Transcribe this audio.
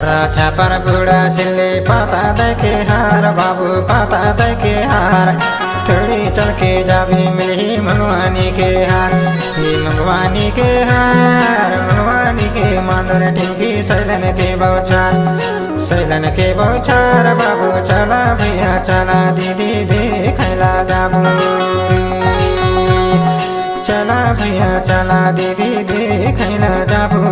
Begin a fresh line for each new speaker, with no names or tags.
छापर बुढ़ा सिल्ले पाता देखे हार बाबू पाता देखे हार थोड़ी चल के जाबी मिली मनवानी के हार ये मनवानी के हार मनवानी के मांदर टिंकी सैलन के बौछार बाबू चला भैया चला दीदी देखला जाबू चला भैया चला दीदी देखला जाबू